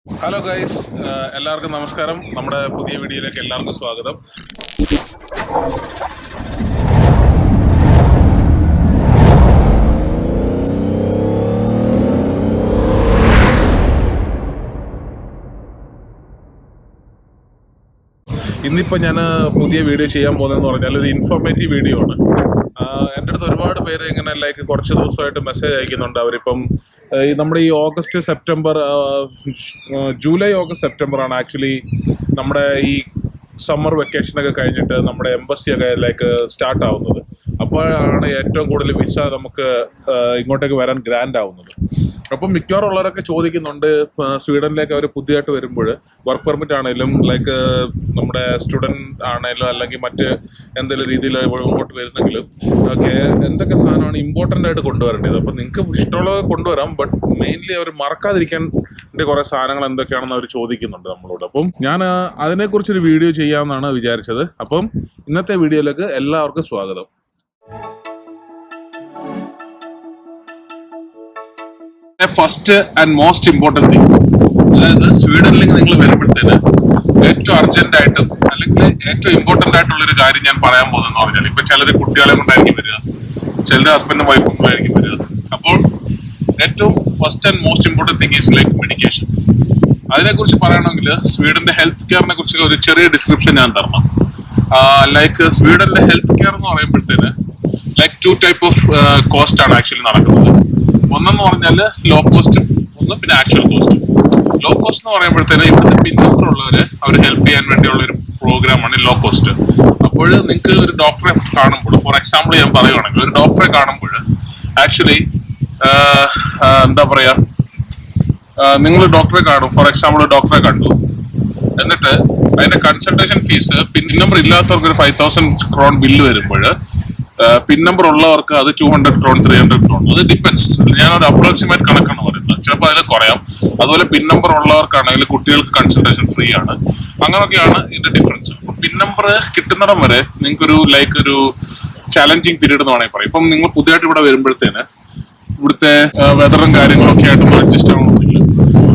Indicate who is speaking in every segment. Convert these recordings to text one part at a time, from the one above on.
Speaker 1: Hello guys, എല്ലാവർക്കും നമസ്കാരം. നമ്മുടെ പുതിയ വീഡിയോയിലേക്ക് എല്ലാവർക്കും സ്വാഗതം. ഇന്നിപ്പോൾ ഞാൻ പുതിയ വീഡിയോ ചെയ്യാൻ പോകുന്നതെന്ന് പറഞ്ഞാൽ ഒരു ഇൻഫോർമേറ്റീവ് വീഡിയോ ആണ്. എൻ്റെ അടുത്ത് ഒരുപാട് പേര് ഇങ്ങനെ കുറച്ച് ദിവസമായിട്ട് മെസ്സേജ് അയക്കുന്നുണ്ട്. അവരിപ്പം നമ്മുടെ ഈ August September, July August September ആണ് ആക്ച്വലി നമ്മുടെ ഈ സമ്മർ വെക്കേഷനൊക്കെ കഴിഞ്ഞിട്ട് നമ്മുടെ എംബസിയൊക്കെ സ്റ്റാർട്ട് ആവുന്നത്. അപ്പോഴാണ് ഏറ്റവും കൂടുതൽ വിസ നമുക്ക് ഇങ്ങോട്ടേക്ക് വരാൻ ഗ്രാൻഡ് ആവുന്നത്. അപ്പം മിക്കവാറും ഉള്ളവരൊക്കെ ചോദിക്കുന്നുണ്ട്, സ്വീഡനിലേക്ക് അവർ പുതിയതായിട്ട് വരുമ്പോൾ വർക്ക് പെർമിറ്റ് ആണെങ്കിലും നമ്മുടെ സ്റ്റുഡൻറ് ആണെങ്കിലും അല്ലെങ്കിൽ മറ്റ് എന്തെങ്കിലും രീതിയിൽ ഇങ്ങോട്ട് വരുന്നെങ്കിലും ഒക്കെ എന്തൊക്കെ സാധനമാണ് ഇമ്പോർട്ടൻ്റ് ആയിട്ട് കൊണ്ടുവരേണ്ടത്. അപ്പം നിങ്ങൾക്ക് ഇഷ്ടമുള്ളത് കൊണ്ടുവരാം, ബട്ട് മെയിൻലി അവർ മറക്കാതിരിക്കാൻ കുറേ സാധനങ്ങൾ എന്തൊക്കെയാണെന്ന് അവർ ചോദിക്കുന്നുണ്ട് നമ്മളോട്. അപ്പം ഞാൻ അതിനെക്കുറിച്ചൊരു വീഡിയോ ചെയ്യാമെന്നാണ് വിചാരിച്ചത്. അപ്പം ഇന്നത്തെ വീഡിയോയിലേക്ക് എല്ലാവർക്കും സ്വാഗതം. First and most important thing, അതായത് സ്വീഡനിലേക്ക് നിങ്ങൾ വരുമ്പോഴത്തേന് ഏറ്റവും അർജന്റായിട്ടും അല്ലെങ്കിൽ ഏറ്റവും ഇമ്പോർട്ടൻ്റ് ആയിട്ടുള്ളൊരു കാര്യം ഞാൻ പറയാൻ പോകുന്നതെന്ന് പറഞ്ഞാൽ, ഇപ്പം ചിലർ കുട്ടികളെ കൊണ്ടായിരിക്കും വരിക, ചിലർ ഹസ്ബൻഡും വൈഫും കൊണ്ടായിരിക്കും വരിക. അപ്പോൾ ഏറ്റവും first and most important thing is medication. അതിനെക്കുറിച്ച് പറയണമെങ്കിൽ സ്വീഡന്റെ ഹെൽത്ത് കെയറിനെ കുറിച്ച് ഒരു ചെറിയ ഡിസ്ക്രിപ്ഷൻ ഞാൻ തരണം. സ്വീഡന്റെ ഹെൽത്ത് കെയർ എന്ന് പറയുമ്പോഴത്തേന് ടു ടൈപ്പ് ഓഫ് കോസ്റ്റ് ആണ് ആക്ച്വലി നടക്കുന്നത്. ഒന്നെന്ന് പറഞ്ഞാൽ ലോ കോസ്റ്റും, ഒന്ന് പിന്നെ ആക്ച്വൽ കോസ്റ്റും. ലോ കോസ്റ്റ് എന്ന് പറയുമ്പോഴത്തേന് ഇവിടുത്തെ പിന്നോക്കമുള്ളവരെ അവർ ഹെൽപ്പ് ചെയ്യാൻ വേണ്ടിയുള്ള ഒരു പ്രോഗ്രാമാണ് ലോ കോസ്റ്റ്. അപ്പോൾ നിങ്ങൾക്ക് ഒരു ഡോക്ടറെ കാണുമ്പോൾ, ഫോർ എക്സാമ്പിൾ ഞാൻ പറയുവാണെങ്കിൽ, ഒരു ഡോക്ടറെ കാണുമ്പോൾ ആക്ച്വലി എന്താ പറയാ, നിങ്ങൾ ഡോക്ടറെ കാണും. ഫോർ എക്സാമ്പിൾ ഡോക്ടറെ കണ്ടു, എന്നിട്ട് അതിന്റെ കൺസൾട്ടേഷൻ ഫീസ് പിൻ നമ്പർ ഇല്ലാത്തവർക്ക് ഒരു 5000 ക്രോൺ ബില്ല് വരുമ്പോൾ, പിൻ നമ്പർ ഉള്ളവർക്ക് അത് 200 ക്രോൺ 300 ക്രോൺ, അത് ഡിപ്പെൻസ്. ഞാനൊരു അപ്രോക്സിമേറ്റ് കണക്കാണ് പറയുന്നത്, ചിലപ്പോൾ അതിൽ കുറയാം. അതുപോലെ പിൻ നമ്പർ ഉള്ളവർക്കാണെങ്കിൽ കുട്ടികൾക്ക് കൺസൾട്ടേഷൻ ഫ്രീ ആണ്. അങ്ങനെയൊക്കെയാണ് ഇതിന്റെ ഡിഫറൻസ്. അപ്പൊ പിൻ നമ്പർ കിട്ടുന്നിടം വരെ നിങ്ങൾക്കൊരു ഒരു ചാലഞ്ചിങ് പീരീഡ് എന്ന് വേണമെങ്കിൽ പറയാം. ഇപ്പം നിങ്ങൾ പുതിയതായിട്ട് ഇവിടെ വരുമ്പോഴത്തേന് ഇവിടുത്തെ വെതറും കാര്യങ്ങളൊക്കെ ആയിട്ട് അഡ്ജസ്റ്റ് ആവണമെന്നില്ല.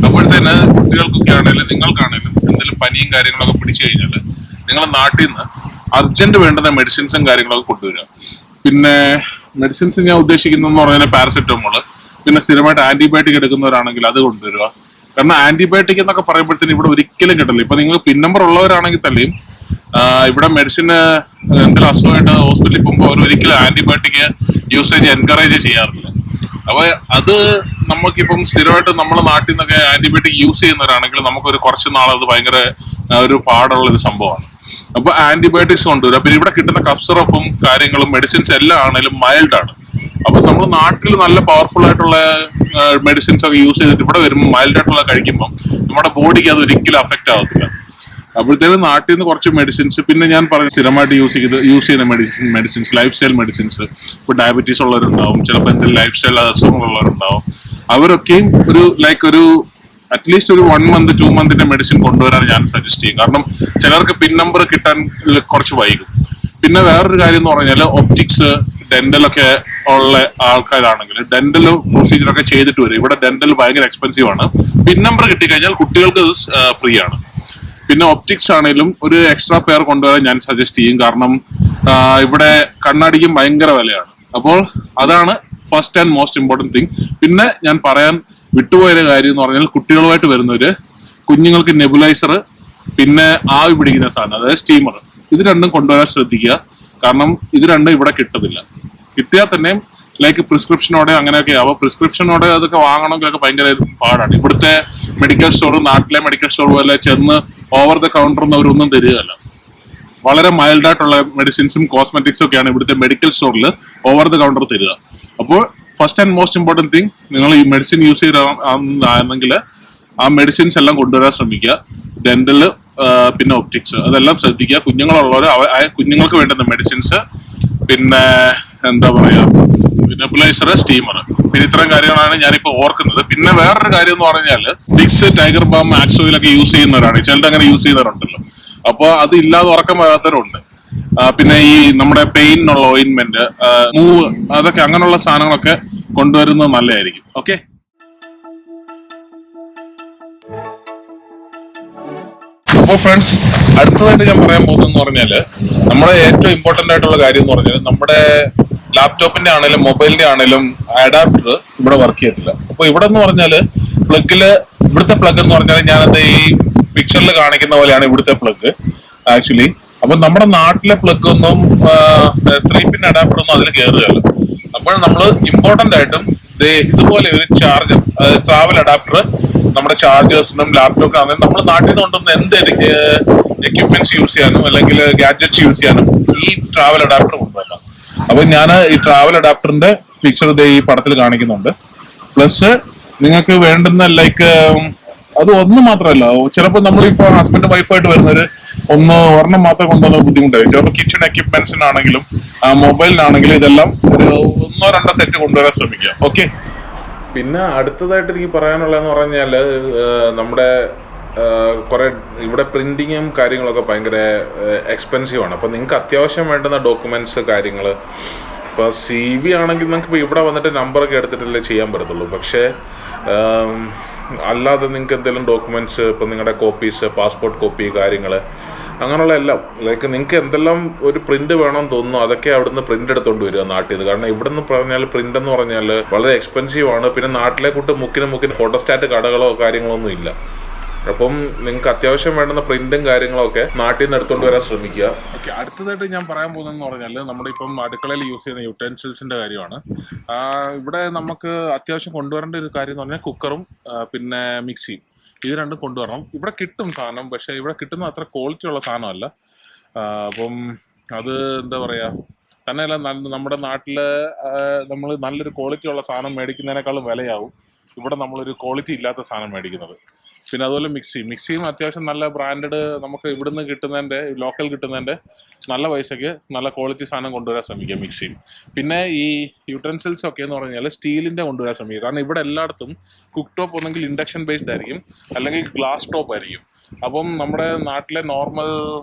Speaker 1: അപ്പോഴത്തേന് കുട്ടികൾക്കൊക്കെ ആണെങ്കിലും നിങ്ങൾക്കാണെങ്കിലും എന്തെങ്കിലും പനിയും കാര്യങ്ങളൊക്കെ പിടിച്ചു കഴിഞ്ഞാൽ നിങ്ങളുടെ നാട്ടിൽ നിന്ന് അർജന്റ് വേണ്ടുന്ന മെഡിസിൻസും കാര്യങ്ങളൊക്കെ കൊണ്ടുവരിക. പിന്നെ മെഡിസിൻസ് ഞാൻ ഉദ്ദേശിക്കുന്നതെന്ന് പറഞ്ഞാൽ പാരസെറ്റമോള്, പിന്നെ സ്ഥിരമായിട്ട് ആന്റിബയോട്ടിക് എടുക്കുന്നവരാണെങ്കിൽ അത് കൊണ്ടുവരിക. കാരണം ആന്റിബയോട്ടിക് എന്നൊക്കെ പറയുമ്പോഴത്തേന് ഇവിടെ ഒരിക്കലും കിട്ടില്ല. ഇപ്പൊ നിങ്ങൾ പിൻ നമ്പർ ഉള്ളവരാണെങ്കിൽ തന്നെയും ഇവിടെ മെഡിസിന് എന്തെങ്കിലും അസുഖമായിട്ട് ഹോസ്പിറ്റലിൽ പോകുമ്പോൾ അവർ ഒരിക്കലും ആന്റിബയോട്ടിക് യൂസേജ് എൻകറേജ് ചെയ്യാറില്ല. അപ്പൊ അത് നമുക്കിപ്പം സ്ഥിരമായിട്ട് നമ്മുടെ നാട്ടിൽ നിന്നൊക്കെ ആന്റിബയോട്ടിക് യൂസ് ചെയ്യുന്നവരാണെങ്കിൽ നമുക്കൊരു കുറച്ച് നാൾ അത് ഭയങ്കര ഒരു പാടുള്ള ഒരു സംഭവമാണ്. അപ്പൊ ആന്റിബയോട്ടിക്സ് കൊണ്ടുവരും. പിന്നെ ഇവിടെ കിട്ടുന്ന കഫ് സിറപ്പും കാര്യങ്ങളും മെഡിസിൻസ് എല്ലാം ആണെങ്കിലും മൈൽഡ് ആണ്. അപ്പൊ നമ്മൾ നാട്ടിൽ നല്ല പവർഫുൾ ആയിട്ടുള്ള മെഡിസിൻസ് ഒക്കെ യൂസ് ചെയ്തിട്ട് ഇവിടെ വരുമ്പോൾ മൈൽഡ് ആയിട്ടുള്ള കഴിക്കുമ്പോൾ നമ്മുടെ ബോഡിക്ക് അത് ഒരിക്കലും അഫക്റ്റ് ആവത്തില്ല. അപ്പോഴത്തേക്കും നാട്ടിൽ നിന്ന് കുറച്ച് മെഡിസിൻസ്, പിന്നെ ഞാൻ പറഞ്ഞ സ്ഥിരമായിട്ട് യൂസ് ചെയ്യുന്ന മെഡിസിൻസ് ലൈഫ് സ്റ്റൈൽ മെഡിസിൻസ്. ഇപ്പോൾ ഡയബറ്റീസ് ഉള്ളവരുണ്ടാവും, ചിലപ്പോൾ എന്തെങ്കിലും ലൈഫ് സ്റ്റൈൽ അസുഖങ്ങളുള്ളവരുണ്ടാവും. അവരൊക്കെയും ഒരു അറ്റ്ലീസ്റ്റ് ഒരു 1 month 2 month മെഡിസിൻ കൊണ്ടുവരാൻ ഞാൻ സജസ്റ്റ് ചെയ്യും. കാരണം ചിലർക്ക് പിൻ നമ്പർ കിട്ടാൻ കുറച്ച് വൈകും. പിന്നെ വേറൊരു കാര്യം എന്ന് പറഞ്ഞാൽ ഒപ്റ്റിക്സ്, ഡെന്റലൊക്കെ ഉള്ള ആൾക്കാരാണെങ്കിൽ ഡെന്റൽ പ്രൊസീജിയറൊക്കെ ചെയ്തിട്ട് വരും. ഇവിടെ ഡെന്റൽ ഭയങ്കര എക്സ്പെൻസീവ് ആണ്. പിൻ നമ്പർ കിട്ടിക്കഴിഞ്ഞാൽ കുട്ടികൾക്ക് ഫ്രീ ആണ്. പിന്നെ ഒപ്റ്റിക്സ് ആണെങ്കിലും ഒരു എക്സ്ട്രാ പെയർ കൊണ്ടുവരാൻ ഞാൻ സജസ്റ്റ് ചെയ്യും. കാരണം ഇവിടെ കണ്ണാടിക്കും ഭയങ്കര വിലയാണ്. അപ്പോൾ അതാണ് first and most important thing. പിന്നെ ഞാൻ പറയാൻ വിട്ടുപോയൊരു കാര്യം എന്ന് പറഞ്ഞാൽ, കുട്ടികളുമായിട്ട് വരുന്നവര് കുഞ്ഞുങ്ങൾക്ക് നെബുലൈസർ, പിന്നെ ആവി പിടിക്കുന്ന സാധനം, അതായത് സ്റ്റീമർ, ഇത് രണ്ടും കൊണ്ടുവരാൻ ശ്രദ്ധിക്കുക. കാരണം ഇത് രണ്ടും ഇവിടെ കിട്ടത്തില്ല. കിട്ടിയാൽ തന്നെ പ്രിസ്ക്രിപ്ഷനോടെ അങ്ങനെയൊക്കെ ആവും. പ്രിസ്ക്രിപ്ഷനോടെ അതൊക്കെ വാങ്ങണമെങ്കിലൊക്കെ ഭയങ്കര പാടാണ്. ഇവിടുത്തെ മെഡിക്കൽ സ്റ്റോർ, നാട്ടിലെ മെഡിക്കൽ സ്റ്റോർ പോലെ ചെന്ന് ഓവർ ദ കൗണ്ടർ ഒന്നും അവരൊന്നും തരികയല്ല. വളരെ മൈൽഡ് ആയിട്ടുള്ള മെഡിസിൻസും കോസ്മെറ്റിക്സും ഒക്കെയാണ് ഇവിടുത്തെ മെഡിക്കൽ സ്റ്റോറിൽ ഓവർ ദ കൗണ്ടർ തരിക. അപ്പോൾ first and most important thing, നിങ്ങൾ ഈ മെഡിസിൻ യൂസ് ചെയ്താണെങ്കിൽ ആ മെഡിസിൻസ് എല്ലാം കൊണ്ടുവരാൻ ശ്രമിക്കുക. ഡെന്റല്, പിന്നെ ഒപ്റ്റിക്സ്, അതെല്ലാം ശ്രദ്ധിക്കുക. കുഞ്ഞുങ്ങളുള്ളവർ കുഞ്ഞുങ്ങൾക്ക് വേണ്ടുന്ന മെഡിസിൻസ്, പിന്നെ എന്താ പറയാ, നെബുലൈസർ, സ്റ്റീമർ, പിന്നെ ഇത്തരം കാര്യങ്ങളാണ് ഞാനിപ്പോ ഓർക്കുന്നത്. പിന്നെ വേറൊരു കാര്യം എന്ന് പറഞ്ഞാൽ വിക്സ്, ടൈഗർ ബാം, ആക്സോയിലൊക്കെ യൂസ് ചെയ്യുന്നവരാണ്. ചിലത് അങ്ങനെ യൂസ് ചെയ്യുന്നവരുണ്ടല്ലോ. അപ്പോൾ അത് ഇല്ലാതെ ഉറക്കം വരാത്തവരുണ്ട്. പിന്നെ ഈ നമ്മുടെ പെയിനുള്ള ഓയിൻമെന്റ്, മൂവ്, അതൊക്കെ അങ്ങനെയുള്ള സാധനങ്ങളൊക്കെ കൊണ്ടുവരുന്നത് നല്ലതായിരിക്കും. ഓക്കെ. അപ്പോൾ ഫ്രണ്ട്സ്, അടുത്തതായിട്ട് ഞാൻ പറയാൻ പോകുന്നതെന്ന് പറഞ്ഞാല് നമ്മുടെ ഏറ്റവും ഇമ്പോർട്ടന്റ് ആയിട്ടുള്ള കാര്യം എന്ന് പറഞ്ഞാൽ നമ്മുടെ ലാപ്ടോപ്പിന്റെ ആണെങ്കിലും മൊബൈലിന്റെ ആണെങ്കിലും അഡാപ്റ്റർ ഇവിടെ വർക്ക് ചെയ്യത്തില്ല. അപ്പൊ ഇവിടെ എന്ന് പറഞ്ഞാല് ഇവിടുത്തെ പ്ലഗ് എന്ന് പറഞ്ഞാൽ ഞാനത് ഈ പിക്ചറിൽ കാണിക്കുന്ന പോലെയാണ് ഇവിടുത്തെ പ്ലഗ് ആക്ച്വലി. അപ്പൊ നമ്മുടെ നാട്ടിലെ പ്ലഗ് ഒന്നും 3-പിൻ അഡാപ്റ്റർ ഒന്നും അതിൽ കയറുകയല്ല. അപ്പോൾ നമ്മൾ ഇമ്പോർട്ടന്റ് ആയിട്ടും ഇതുപോലെ ഒരു ചാർജർ, ട്രാവൽ അഡാപ്റ്റർ നമ്മുടെ ചാർജേഴ്സിനും ലാപ്ടോപ്പിനും നമ്മൾ നാട്ടിൽ നിന്ന് കൊണ്ടുവന്ന എന്ത് എക്യുപ്മെന്റ്സ് യൂസ് ചെയ്യാനും അല്ലെങ്കിൽ ഗാഡ്ജറ്റ്സ് യൂസ് ചെയ്യാനും ഈ ട്രാവൽ അഡാപ്റ്റർ കൊണ്ടുവരണം. അപ്പൊ ഞാൻ ഈ ട്രാവൽ അഡാപ്റ്ററിന്റെ പിക്ചർ ഈ പടത്തിൽ കാണിക്കുന്നുണ്ട്. പ്ലസ് നിങ്ങൾക്ക് വേണ്ടുന്ന ലൈക്ക് അത് ഒന്ന് മാത്രമല്ല, ചിലപ്പോൾ നമ്മളിപ്പോ ഹസ്ബൻഡ് വൈഫായിട്ട് വരുന്നവര് ഒരെണ്ണം മാത്രം കൊണ്ടുവന്ന ബുദ്ധിമുട്ടായി. ചിലപ്പോൾ കിച്ചൺ എക്യുപ്മെന്റ്സിനാണെങ്കിലും മൊബൈലിനാണെങ്കിലും ഇതെല്ലാം ഒരു 1-2 സെറ്റ് കൊണ്ടുവരാൻ ശ്രമിക്കുക. ഓക്കെ. പിന്നെ അടുത്തതായിട്ട് എനിക്ക് പറയാനുള്ളതെന്ന് പറഞ്ഞാൽ നമ്മുടെ കുറെ ഇവിടെ പ്രിന്റിങ്ങും കാര്യങ്ങളൊക്കെ ഭയങ്കര എക്സ്പെൻസീവാണ്. അപ്പോൾ നിങ്ങൾക്ക് അത്യാവശ്യം വേണ്ടുന്ന ഡോക്യുമെന്റ്സ് കാര്യങ്ങൾ, ഇപ്പോൾ CV ആണെങ്കിൽ നിങ്ങൾക്ക് ഇപ്പോൾ ഇവിടെ വന്നിട്ട് നമ്പറൊക്കെ എടുത്തിട്ടല്ലേ ചെയ്യാൻ പറ്റത്തുള്ളൂ. പക്ഷേ അല്ലാതെ നിങ്ങൾക്ക് എന്തെങ്കിലും ഡോക്യുമെന്റ്സ്, ഇപ്പോൾ നിങ്ങളുടെ കോപ്പീസ്, പാസ്പോർട്ട് കോപ്പി കാര്യങ്ങൾ, അങ്ങനെയുള്ള എല്ലാം ലൈക്ക് നിങ്ങൾക്ക് എന്തെല്ലാം ഒരു പ്രിന്റ് വേണമെന്ന് തോന്നുന്നു അതൊക്കെ അവിടുന്ന് പ്രിന്റ് എടുത്തോണ്ട് വരിക നാട്ടിൽ നിന്ന്. കാരണം ഇവിടെ നിന്ന് പറഞ്ഞാൽ പ്രിന്റ് എന്ന് പറഞ്ഞാൽ വളരെ എക്സ്പെൻസീവ് ആണ്. പിന്നെ നാട്ടിലെ കൂട്ട് മുക്കിന് ഫോട്ടോസ്റ്റാറ്റ് കടകളോ കാര്യങ്ങളോ ഒന്നും ഇല്ല. അപ്പം നിങ്ങൾക്ക് അത്യാവശ്യം വേണ്ടുന്ന പ്രിന്റും കാര്യങ്ങളും ഒക്കെ നാട്ടിൽ നിന്ന് എടുത്തുകൊണ്ട് വരാൻ ശ്രമിക്കുക. ഓക്കെ. അടുത്തതായിട്ട് ഞാൻ പറയാൻ പോകുന്നതെന്ന് പറഞ്ഞാൽ നമ്മുടെ ഇപ്പം അടുക്കളയിൽ യൂസ് ചെയ്യുന്ന യൂട്ടൻസിൽസിന്റെ കാര്യമാണ്. ഇവിടെ നമുക്ക് അത്യാവശ്യം കൊണ്ടുവരേണ്ട ഒരു കാര്യം എന്ന് പറഞ്ഞാൽ കുക്കറും പിന്നെ മിക്സിയും, ഇത് രണ്ടും കൊണ്ടുവരണം. ഇവിടെ കിട്ടും സാധനം, പക്ഷെ ഇവിടെ കിട്ടുന്ന അത്ര ക്വാളിറ്റി ഉള്ള സാധനമല്ല. അപ്പം അത് എന്താ പറയാ, തന്നെയല്ല നമ്മുടെ നാട്ടില് നമ്മൾ നല്ലൊരു ക്വാളിറ്റി ഉള്ള സാധനം മേടിക്കുന്നതിനേക്കാളും വിലയാവും ഇവിടെ നമ്മളൊരു ക്വാളിറ്റി ഇല്ലാത്ത സാധനം മേടിക്കുന്നത്. പിന്നെ അതുപോലെ മിക്സിയും അത്യാവശ്യം നല്ല ബ്രാൻഡഡ് നമുക്ക് ഇവിടുന്ന് കിട്ടുന്നതിൻ്റെ, ലോക്കൽ കിട്ടുന്നതിൻ്റെ നല്ല പൈസയ്ക്ക് നല്ല ക്വാളിറ്റി സാധനം കൊണ്ടുവരാൻ ശ്രമിക്കുക മിക്സിയും. പിന്നെ ഈ യൂട്ടൻസിൽസ് ഒക്കെ എന്ന് പറഞ്ഞാൽ സ്റ്റീലിൻ്റെ കൊണ്ടുവരാൻ ശ്രമിക്കുക. കാരണം ഇവിടെ എല്ലായിടത്തും കുക്ക് ടോപ്പ് ഒന്നെങ്കിൽ ഇൻഡക്ഷൻ ബേസ്ഡ് ആയിരിക്കും, അല്ലെങ്കിൽ ഗ്ലാസ് ടോപ്പ് ആയിരിക്കും. അപ്പം നമ്മുടെ നാട്ടിലെ നോർമൽ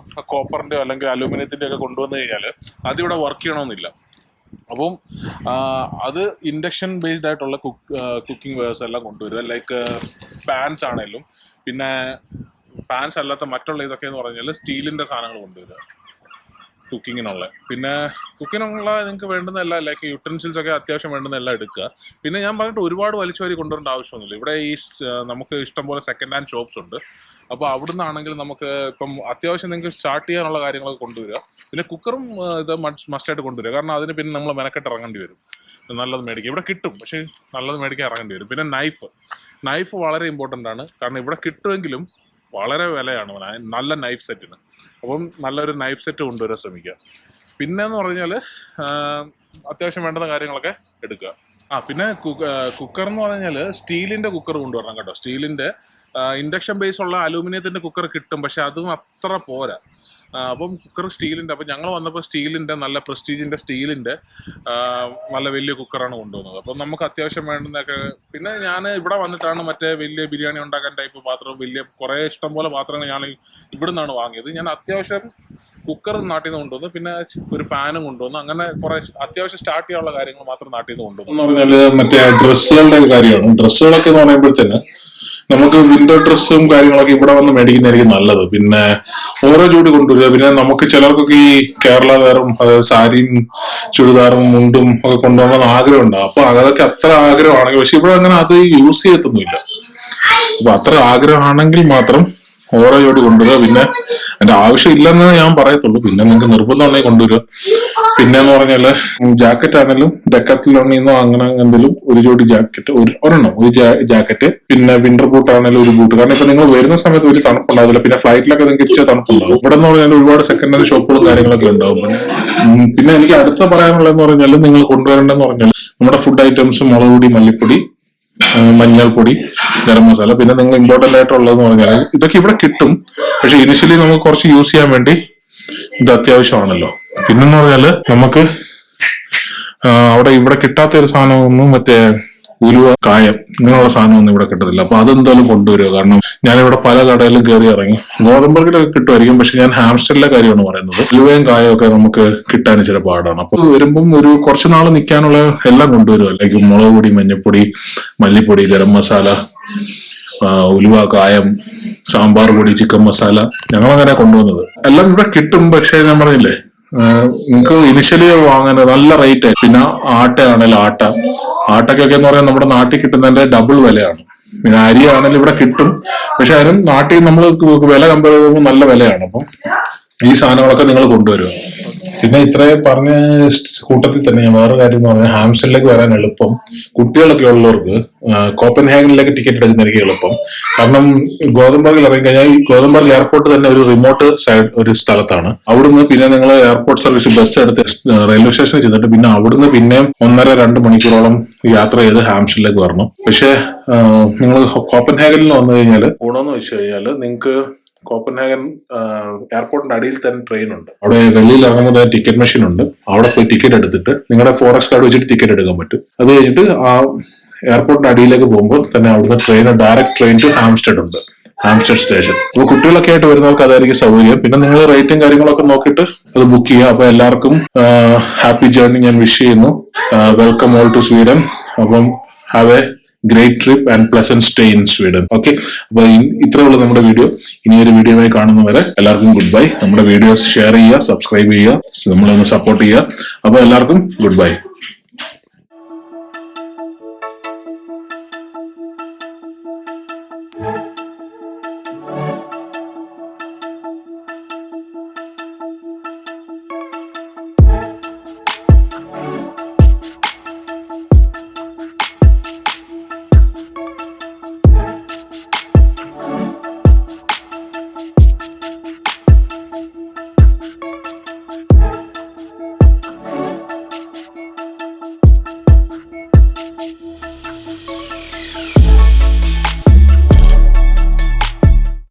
Speaker 1: കോപ്പറിൻ്റെയോ അല്ലെങ്കിൽ അലൂമിനിയത്തിൻ്റെ ഒക്കെ കൊണ്ടുവന്നു കഴിഞ്ഞാൽ അതിവിടെ വർക്ക് ചെയ്യണമെന്നില്ല. അപ്പം അത് ഇൻഡക്ഷൻ ബേസ്ഡ് ആയിട്ടുള്ള കുക്കിംഗ് വേഴ്സ് എല്ലാം കൊണ്ടുവരിക. ലൈക്ക് പാൻസ് ആണെങ്കിലും, പിന്നെ പാൻസ് അല്ലാത്ത മറ്റുള്ള ഇതൊക്കെ എന്ന് പറഞ്ഞാൽ സ്റ്റീലിൻ്റെ സാധനങ്ങൾ കൊണ്ടുവരിക കുക്കിങ്ങിനുള്ള. പിന്നെ കുക്കിങ്ങിനുള്ള നിങ്ങൾക്ക് വേണ്ടുന്ന ലൈക്ക് യൂട്ടൻസിൽസ് ഒക്കെ അത്യാവശ്യം വേണ്ടുന്ന എല്ലാം എടുക്കുക. പിന്നെ ഞാൻ പറഞ്ഞിട്ട് ഒരുപാട് വലിച്ചുവാരി കൊണ്ടുവരേണ്ട ആവശ്യമൊന്നുമില്ല. ഇവിടെ ഈ നമുക്ക് ഇഷ്ടംപോലെ സെക്കൻഡ് ഹാൻഡ് ഷോപ്സ് ഉണ്ട്. അപ്പോൾ അവിടുന്ന് ആണെങ്കിൽ നമുക്ക് ഇപ്പം അത്യാവശ്യം നിങ്ങൾക്ക് സ്റ്റാർട്ട് ചെയ്യാനുള്ള കാര്യങ്ങളൊക്കെ കൊണ്ടുവരിക. പിന്നെ കുക്കറും ഇത് മസ്റ്റായിട്ട് കൊണ്ടുവരിക. കാരണം അതിന് പിന്നെ നമ്മൾ മെനക്കെട്ട് ഇറങ്ങേണ്ടി വരും. നല്ലത് മേടിക്കുക ഇവിടെ കിട്ടും, പക്ഷേ നല്ലത് മേടിക്കാൻ ഇറങ്ങേണ്ടി വരും. പിന്നെ നൈഫ് വളരെ ഇമ്പോർട്ടൻ്റ് ആണ്. കാരണം ഇവിടെ കിട്ടുമെങ്കിലും വളരെ വിലയാണ് നല്ല നൈഫ് സെറ്റിന്. അപ്പം നല്ലൊരു നൈഫ് സെറ്റ് കൊണ്ടുവരാൻ ശ്രമിക്കുക. പിന്നെ എന്ന് പറഞ്ഞാൽ അത്യാവശ്യം വേണ്ടുന്ന കാര്യങ്ങളൊക്കെ എടുക്കുക. പിന്നെ കുക്കർ എന്ന് പറഞ്ഞാൽ സ്റ്റീലിൻ്റെ കുക്കർ കൊണ്ടുവരണം കേട്ടോ. സ്റ്റീലിൻ്റെ ഇൻഡക്ഷൻ ബേസ് ഉള്ള അലൂമിനിയത്തിൻ്റെ കുക്കർ കിട്ടും, പക്ഷെ അതും അത്ര പോരാ. അപ്പം കുക്കർ സ്റ്റീലിൻ്റെ, അപ്പം ഞങ്ങൾ വന്നപ്പോൾ സ്റ്റീലിൻ്റെ നല്ല പ്രസ്റ്റീജിൻ്റെ സ്റ്റീലിൻ്റെ നല്ല വലിയ കുക്കറാണ് കൊണ്ടുവന്നത്. അപ്പം നമുക്ക് അത്യാവശ്യം വേണ്ടുന്നതൊക്കെ. പിന്നെ ഞാൻ ഇവിടെ വന്നിട്ടാണ് മറ്റേ വലിയ ബിരിയാണി ഉണ്ടാക്കാൻ ടൈപ്പ് പാത്രം, കുറേ ഇഷ്ടംപോലെ പാത്രങ്ങൾ ഞാൻ ഇവിടെ നിന്നാണ് വാങ്ങിയത്. ഞാൻ അത്യാവശ്യം കുക്കർ നാട്ടിൽ നിന്ന് കൊണ്ടുവന്നു, പിന്നെ ഒരു പാനും കൊണ്ടുവന്നു. അങ്ങനെ കുറെ അത്യാവശ്യം സ്റ്റാർട്ട് ചെയ്യാനുള്ള കാര്യങ്ങൾ മാത്രം നാട്ടിൽ നിന്ന് കൊണ്ടുവന്നു. എന്ന് പറഞ്ഞാൽ മറ്റേ ഡ്രസ്സുകളുടെ കാര്യമാണ്. ഡ്രസ്സുകളൊക്കെ എന്ന് പറയുമ്പോഴത്തേന് നമുക്ക് വിന്റർ ഡ്രസ്സും കാര്യങ്ങളൊക്കെ ഇവിടെ വന്ന് മേടിക്കുന്നതായിരിക്കും നല്ലത്. പിന്നെ ഓരോ ജോഡി കൊണ്ടുവരിക. പിന്നെ നമുക്ക് ചിലർക്കൊക്കെ ഈ കേരള വേറും അതായത് സാരിയും ചുരിദാറും മുണ്ടും ഒക്കെ കൊണ്ടുപോകണമെന്ന് ആഗ്രഹമുണ്ടാവും. അപ്പൊ അതൊക്കെ അത്ര ആഗ്രഹമാണെങ്കിൽ, പക്ഷെ ഇവിടെ അങ്ങനെ അത് യൂസ് ചെയ്യത്തൊന്നുമില്ല. അപ്പൊ അത്ര ആഗ്രഹമാണെങ്കിൽ മാത്രം ഓരോ ജോഡി കൊണ്ടുവരിക. പിന്നെ അതിന്റെ ആവശ്യം ഇല്ലെന്ന് ഞാൻ പറയത്തുള്ളൂ. പിന്നെ നിങ്ങൾക്ക് നിർബന്ധം ഉണ്ടെങ്കിൽ കൊണ്ടുവരിക. പിന്നെ എന്ന് പറഞ്ഞാല് ജാക്കറ്റ് ആണെങ്കിലും ഡെക്കത്തിലോണിന്നോ അങ്ങനെ എന്തെങ്കിലും ഒരു ജോഡി ജാക്കറ്റ്, ഒരു ജാക്കറ്റ്. പിന്നെ വിന്റർ ബൂട്ട് ആണെങ്കിലും ഒരു ബൂട്ട്. കാരണം ഇപ്പൊ നിങ്ങൾ വരുന്ന സമയത്ത് ഒരു തണുപ്പുണ്ടാവില്ല. പിന്നെ ഫ്ലൈറ്റിലൊക്കെ നിങ്ങൾക്ക് ഇച്ചിരി തണുപ്പുണ്ടാവും. ഇവിടെ എന്ന് പറഞ്ഞാൽ ഒരുപാട് സെക്കൻഡ് ഹാൻഡ് ഷോപ്പുകളും കാര്യങ്ങളൊക്കെ ഉണ്ടാവും. പിന്നെ എനിക്ക് അടുത്ത പറയാനുള്ളതെന്ന് പറഞ്ഞാൽ നിങ്ങൾ കൊണ്ടുവരേണ്ടതെന്ന് പറഞ്ഞാൽ നമ്മുടെ ഫുഡ് ഐറ്റംസ്, മുളക് പൊടി, മല്ലിപ്പൊടി, മഞ്ഞൾപ്പൊടി, ഗരം മസാല. പിന്നെ നിങ്ങൾ ഇമ്പോർട്ടന്റ് ആയിട്ടുള്ളതെന്ന് പറഞ്ഞാൽ ഇതൊക്കെ ഇവിടെ കിട്ടും, പക്ഷെ ഇനിഷ്യലി നമുക്ക് കുറച്ച് യൂസ് ചെയ്യാൻ വേണ്ടി ഇത് അത്യാവശ്യമാണല്ലോ. പിന്നെന്ന് പറഞ്ഞാല് നമുക്ക് ഇവിടെ കിട്ടാത്ത ഒരു സാധനമൊന്നും മറ്റേ ഉലുവ, കായം ഇങ്ങനെയുള്ള സാധനമൊന്നും ഇവിടെ കിട്ടത്തില്ല. അപ്പൊ അതെന്തായാലും കൊണ്ടുവരിക. കാരണം ഞാനിവിടെ പല കടയിലും കയറി ഇറങ്ങി. ഗോതമ്പർഗിലൊക്കെ കിട്ടുമായിരിക്കും, പക്ഷെ ഞാൻ ഹാംസ്റ്ററിലെ കാര്യമാണ് പറയുന്നത്. ഉലുവയും കായും ഒക്കെ നമുക്ക് കിട്ടാൻ ചില പാടാണ്. അപ്പൊ വരുമ്പം ഒരു കുറച്ച് നാൾ നിൽക്കാനുള്ള എല്ലാം കൊണ്ടുവരിക. അല്ലെങ്കിൽ മുളക് പൊടി, മഞ്ഞൾപ്പൊടി, മല്ലിപ്പൊടി, ഗരം മസാല, ഉലുവ, കായം, സാമ്പാർ പൊടി, ചിക്കൻ മസാല, ഞങ്ങൾ അങ്ങനെ കൊണ്ടുവന്നത് എല്ലാം ഇവിടെ കിട്ടും. പക്ഷെ ഞാൻ പറഞ്ഞില്ലേ, നിങ്ങൾക്ക് ഇനിഷ്യലി വാങ്ങാൻ നല്ല റേറ്റ് ആയി. പിന്നെ ആട്ടയാണല്ലോ, ആട്ടയ്ക്കൊക്കെ എന്ന് പറയാൻ നമ്മുടെ നാട്ടിൽ കിട്ടുന്നതിന്റെ ഡബിൾ വിലയാണ്. പിന്നെ അരി ആണെങ്കിലും ഇവിടെ കിട്ടും, പക്ഷെ അതിനും നാട്ടിൽ നമ്മൾ വില കമ്പയർ ചെയ്യുമ്പോൾ നല്ല വിലയാണ്. അപ്പം ഈ സാധനങ്ങളൊക്കെ നിങ്ങൾ കൊണ്ടുവരുക. പിന്നെ ഇത്രയും പറഞ്ഞ കൂട്ടത്തിൽ തന്നെ ഞാൻ വേറെ കാര്യം എന്ന് പറഞ്ഞാൽ, ഹാംസ്റ്റണിലേക്ക് വരാൻ എളുപ്പം കുട്ടികളൊക്കെ ഉള്ളവർക്ക് കോപ്പൻഹേഗനിലേക്ക് ടിക്കറ്റ് എടുക്കുന്നതായിരിക്കും എളുപ്പം. കാരണം ഗോതംബർഗിൽ ഇറങ്ങിക്കഴിഞ്ഞാൽ ഈ ഗോതംബർഗ് എയർപോർട്ട് തന്നെ ഒരു റിമോട്ട് സൈഡ് ഒരു സ്ഥലത്താണ്. അവിടുന്ന് പിന്നെ നിങ്ങൾ എയർപോർട്ട് സർവീസ് ബസ് എടുത്ത് റെയിൽവേ സ്റ്റേഷനിൽ ചെന്നിട്ട് പിന്നെ അവിടുന്ന് പിന്നെ 1.5-2 മണിക്കൂറോളം യാത്ര ചെയ്ത് ഹാംസ്റ്റണിലേക്ക് വരണം. പക്ഷേ നിങ്ങൾ കോപ്പൻഹേഗനിൽ വന്നു കഴിഞ്ഞാൽ ഗുണമെന്ന് വെച്ച് കഴിഞ്ഞാൽ നിങ്ങൾക്ക് കോപ്പൻഹേഗൻ എയർപോർട്ടിന്റെ അടിയിൽ തന്നെ ട്രെയിൻ ഉണ്ട്. അവിടെ വെളിയിൽ ഇറങ്ങുന്ന ടിക്കറ്റ് മെഷീൻ ഉണ്ട്. അവിടെ പോയി ടിക്കറ്റ് എടുത്തിട്ട് നിങ്ങളുടെ ഫോറക്സ് കാർഡ് വെച്ചിട്ട് ടിക്കറ്റ് എടുക്കാൻ പറ്റും. അത് കഴിഞ്ഞിട്ട് ആ എയർപോർട്ടിന്റെ അടിയിലേക്ക് പോകുമ്പോൾ തന്നെ അവിടുന്ന് ഡയറക്റ്റ് ട്രെയിൻ ടു ഹാംസ്റ്റഡ് ഉണ്ട്, ഹാംസ്റ്റഡ് സ്റ്റേഷൻ. അപ്പോൾ കുട്ടികളൊക്കെ ആയിട്ട് വരുന്നവർക്ക് അതായിരിക്കും സൗകര്യം. പിന്നെ നിങ്ങൾ റേറ്റും കാര്യങ്ങളൊക്കെ നോക്കിയിട്ട് അത് ബുക്ക് ചെയ്യുക. അപ്പൊ എല്ലാവർക്കും ഹാപ്പി ജേർണി ഞാൻ വിഷ് ചെയ്യുന്നു. Welcome all to Sweden. അപ്പം have a great trip and pleasant stay in Sweden. Okay, അപ്പൊ ഇത്രയുള്ള നമ്മുടെ വീഡിയോ. ഇനിയൊരു വീഡിയോയുമായി കാണുന്നവരെ എല്ലാവർക്കും ഗുഡ് ബൈ. നമ്മുടെ വീഡിയോസ് ഷെയർ ചെയ്യുക, സബ്സ്ക്രൈബ് ചെയ്യുക, നമ്മളൊന്ന് സപ്പോർട്ട് ചെയ്യുക. അപ്പൊ എല്ലാവർക്കും ഗുഡ് ബൈ.